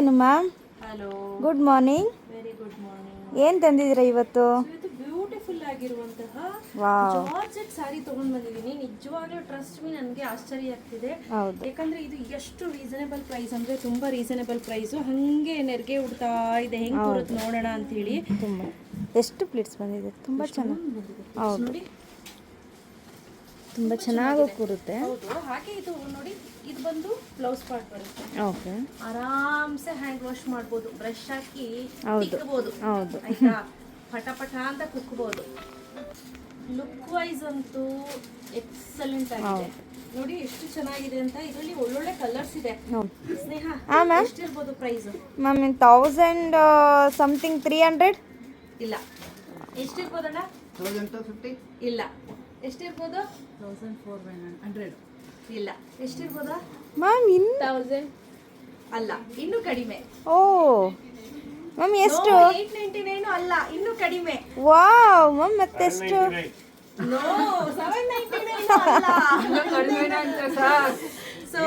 ಅನು ma'am. Hello, good morning. Very good morning. ಏನು ತಂದಿದ್ದೀರಾ ಇವತ್ತು? ಇದು ಬ್ಯೂಟಿಫುಲ್ ಆಗಿರುವಂತಹ ವಾವ್, ಜಾರ್ಜೆಟ್ ಸಾರಿ ತಗೊಂಡ್ ಬಂದಿದ್ದೀನಿ. ನಿಜವಾಗ್ಲೂ ಟ್ರಸ್ಟ್ ಮೀ, ನನಗೆ ಆಶ್ಚರ್ಯ ಆಗ್ತಿದೆ. ಹೌದು. ಯಾಕಂದ್ರೆ ಇದು ಎಷ್ಟು ರೀಸನೇಬಲ್ ಪ್ರೈಸ್ ಅಂದ್ರೆ ತುಂಬಾ ರೀಸನೇಬಲ್ ಪ್ರೈಸು. ಹಂಗೆ ನೆರಿಗೆ ಉಡ್ತಾ ಇದೆ, ಹೆಂಗ್ ಬರುತ್ತೆ ನೋಡೋಣ ಅಂತ ಹೇಳಿ. ತುಂಬ ಎಷ್ಟು ಪ್ಲೇಟ್ಸ್ ಬಂದಿದೆ, ತುಂಬ ಚೆನ್ನಾಗಿ. ಹೌದು, ನೋಡಿ, ತುಂಬ ಚೆನ್ನಾಗಿ ಕೂರುತ್ತೆ. ಹೌದು. ಹಾಗೆ ಇದು ನೋಡಿ, ಇದು ಬಂದು ಬ್ಲೌಸ್ ಪಾರ್ಟ್ ಬರುತ್ತೆ. ಓಕೆ, ಆರಾಮ್ಸೆ ಹ್ಯಾಂಡ್ ವಾಶ್ ಮಾಡ್ಬೋದು, ಬ್ರಷ್ ಹಾಕಿ ಹೌದು. ತಿಕ್ಕಬಹುದು. ಹೌದು, ಆಯ್ತಾ, ಪಟ ಅಂತ ಕುಕ್ಬೋದು. ಲುಕ್ ವೈಸ್ ಅಂತೂ ಎಕ್ಸಲೆಂಟ್ ಆಗಿದೆ. ನೋಡಿ ಎಷ್ಟು ಚೆನ್ನಾಗಿದೆ ಅಂತ. ಇದರಲ್ಲಿ ಒಳ್ಳೊಳ್ಳೆ ಕಲರ್ಸ್ ಇದೆ. ಸ್ನೇಹ, ಎಷ್ಟಿರ್ಬೋದು ಪ್ರೈಸ್? Ma'am 1000 something 300. ಇಲ್ಲ, ಎಷ್ಟಿರ್ಬೋದಣ್ಣ? 1250. ಇಲ್ಲ, ಎಷ್ಟಿರ್ಬೋದು? 1400. ಇಲ್ಲ, ಎಷ್ಟಿರ್ಬೋದಾ? ಮ್ಯಾಮ್ 1000 ಅಲ್ಲ, ಇನ್ನು ಕಡಿಮೆ. ಓ ಮ್ಯಾಮ್ ಎಷ್ಟು? 899 ಅಲ್ಲ, ಇನ್ನು ಕಡಿಮೆ. Wow ma'am, ಮತ್ತೆಷ್ಟು? ನೋ, 799 ಅಲ್ಲ. ಸೊ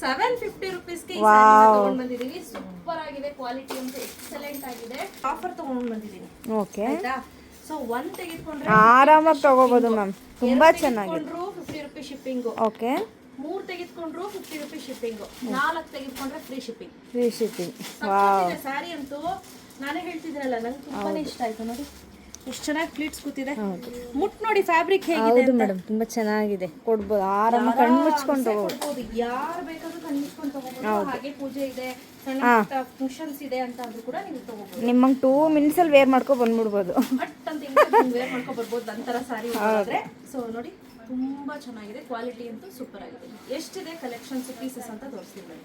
750 ರುಪೀಸ್ಗೆ ಈ ಸ್ಯಾರಿನ ತಗೊಂಡ್ ಬಂದಿದೀನಿ. ಸೂಪರ್ ಆಗಿದೆ, ಕ್ವಾಲಿಟಿ ಅಂತ ಎಕ್ಸಲೆಂಟ್ ಆಗಿದೆ. ಆಫರ್ ತಗೊಂಡ್ ಬಂದಿದೀನಿ. ಓಕೆ, ಆಯ್ತಾ? ಸೊ ಒಂದ್ ತೆಗೆದುಕೊಂಡ್ರೆ ಆರಾಮಾಗಿ ತಗೋಬಹುದು ಮ್ಯಾಮ್, ತುಂಬಾ ಚೆನ್ನಾಗಿದೆ. 50 rupees shipping. Okay, 3 ತೆಗೆದುಕೊಂಡ್ರು 50 rupees shipping. 4 ತೆಗೆದುಕೊಂಡ್ರೆ free shipping. Free shipping. Wow, sari ಅಂತೂ ನಾನೇ ಹೇಳ್ತಿದ್ರಲ್ಲ, ನಂಗೆ ತುಂಬಾನೇ ಇಷ್ಟ ಆಯ್ತು. ನೋಡಿ ಎಷ್ಟು ಚೆನ್ನಾಗಿ ಪ್ಲೀಟ್ಸ್ ಕೂತಿದೆ. ಮುಟ್ ನೋಡಿ, ಫ್ಯಾಬ್ರಿಕ್ ಹೇಗಿದೆ ಹೌದು ಅಂತ. ಮೇಡಮ್, ತುಂಬಾ ಚೆನ್ನಾಗಿದೆ. ಕೊಡ್ಬೋದು, ಆರಾಮಾಗಿ ಕಣ್ಣು ಮುಚ್ಕೊಂಡು ತಗೋಬಹುದು. ಯಾರು ಬೇಕಾದ್ರೂ ಕಣ್ಣು ಮುಚ್ಕೊಂಡು ತಗೋಬಹುದು. ಹಾಗೆ ಪೂಜೆ ಇದೆ, ಸಣ್ಣ ಫಂಕ್ಷನ್ಸ್ ಇದೆ ಅಂತ ಅಂದ್ರೂ ಕೂಡ ನೀವು ತಗೋಬಹುದು. ನಿಮ್ಮಂಗೆ 2 minutes ಅಲ್ಲಿ ವೇರ್ ಮಾಡ್ಕೊ ಬಂದ್ಬಿಡ್ಬೋದು. ಬಟ್ ಅಂತ ವೇರ್ ಮಾಡ್ಕೊ ಬರ್ಬೋದು ನಂತರ ಸಾರಿ ಹೋದ್ರೆ. ಸೊ ನೋಡಿ, ತುಂಬಾ ಚೆನ್ನಾಗಿದೆ, ಕ್ವಾಲಿಟಿ ಅಂತೂ ಸೂಪರ್ ಆಗಿದೆ. ಎಷ್ಟಿದೆ ಕಲೆಕ್ಷನ್ಸ್, ಪೀಸಸ್ ಅಂತ ತೋರಿಸ್ತೀನಿ.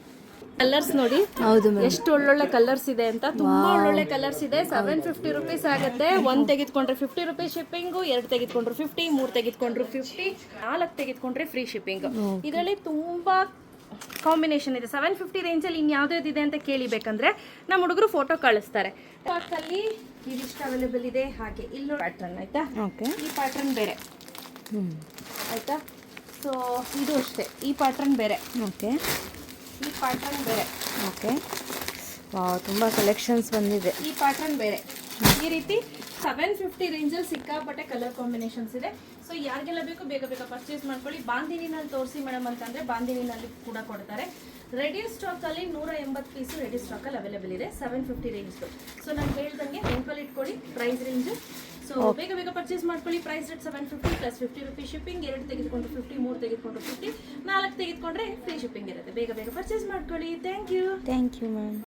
ಕಲರ್ಸ್ ನೋಡಿ, ಹೌದು ಎಷ್ಟು ಒಳ್ಳೊಳ್ಳೆ ಕಲರ್ಸ್ ಇದೆ ಅಂತ. ತುಂಬಾ ಒಳ್ಳೊಳ್ಳೆ ಕಲರ್ಸ್ ಇದೆ. 750 ರುಪೀಸ್ ಆಗುತ್ತೆ. 1 ತೆಗೆದುಕೊಂಡ್ರೆ 50 ರುಪೀಸ್ ಶಿಪ್ಪಿಂಗು, 2 ತೆಗೆದುಕೊಂಡ್ರೆ 50, 3 ತೆಗೆದುಕೊಂಡ್ರೆ 50, 4 ತೆಗೆದುಕೊಂಡ್ರೆ ಫ್ರೀ ಶಿಪ್ಪಿಂಗ್. ಇದರಲ್ಲಿ ತುಂಬಾ ಕಾಂಬಿನೇಷನ್ ಇದೆ. 750 ರೇಂಜಲ್ಲಿ ಇನ್ಯಾವುದೇ ಇದೆ ಅಂತ ಕೇಳಿಬೇಕಂದ್ರೆ ನಮ್ಮ ಹುಡುಗರು ಫೋಟೋ ಕಳಿಸ್ತಾರೆ. ಅಲ್ಲಿ ಇದಿಷ್ಟು ಅವೈಲೇಬಲ್ ಇದೆ. ಹಾಗೆ ಇಲ್ಲಿ ಪ್ಯಾಟ್ರನ್, ಆಯ್ತಾ? ಓಕೆ, ಈ ಪ್ಯಾಟ್ರನ್ ಬೇರೆ, ಆಯ್ತಾ? ಸೊ ಇದು ಅಷ್ಟೇ, ಈ ಪ್ಯಾಟ್ರನ್ ಬೇರೆ, ಓಕೆ, ಈ ಪ್ಯಾಟ್ರನ್ ಬೇರೆ, ಓಕೆ. ವಾವ್, ತುಂಬ ಕಲೆಕ್ಷನ್ಸ್ ಬಂದಿದೆ. ಈ ಪ್ಯಾಟ್ರನ್ ಬೇರೆ. ಈ ರೀತಿ 750 ರೇಂಜಲ್ಲಿ ಸಿಕ್ಕಾಪಟ್ಟೆ ಕಲರ್ ಕಾಂಬಿನೇಷನ್ಸ್ ಇದೆ. ಸೊ ಯಾರಿಗೆಲ್ಲ ಬೇಕು ಬೇಗ ಪರ್ಚೇಸ್ ಮಾಡ್ಕೊಳ್ಳಿ. ಬಾಂದಿನಿನಲ್ಲಿ ತೋರಿಸಿ ಮೇಡಮ್ ಅಂತಂದರೆ ಬಾಂದಿನಿನಲ್ಲಿ ಕೂಡ ಕೊಡ್ತಾರೆ. ರೆಡಿ ಸ್ಟಾಕಲ್ಲಿ 180 ಪೀಸು ರೆಡಿ ಸ್ಟಾಕಲ್ಲಿ ಅವೈಲೇಬಲ್ ಇದೆ. 750 ರೇಂಜ್ದು. ಸೊ ನಾನು ಹೇಳ್ದಂಗೆ ನೆನಪಲ್ಲಿ ಇಟ್ಕೊಳ್ಳಿ ಪ್ರೈಸ್ ರೇಂಜು. ಸೊ ಬೇಗ ಪರ್ಚೇಸ್ ಮಾಡ್ಕೊಳ್ಳಿ. Price rate 750 plus 50 rupees shipping. 2 ತೆಗೆದುಕೊಂಡ್ರೆ 50, 3 ತೆಗೆದುಕೊಂಡ್ರೆ 50, 4 ತೆಗೆದುಕೊಂಡ್ರೆ ಫ್ರೀ ಶಿಪ್ಪಿಂಗ್ ಇರುತ್ತೆ. ಬೇಗ ಪರ್ಚೇಸ್ ಮಾಡ್ಕೊಳ್ಳಿ. Thank you ma'am.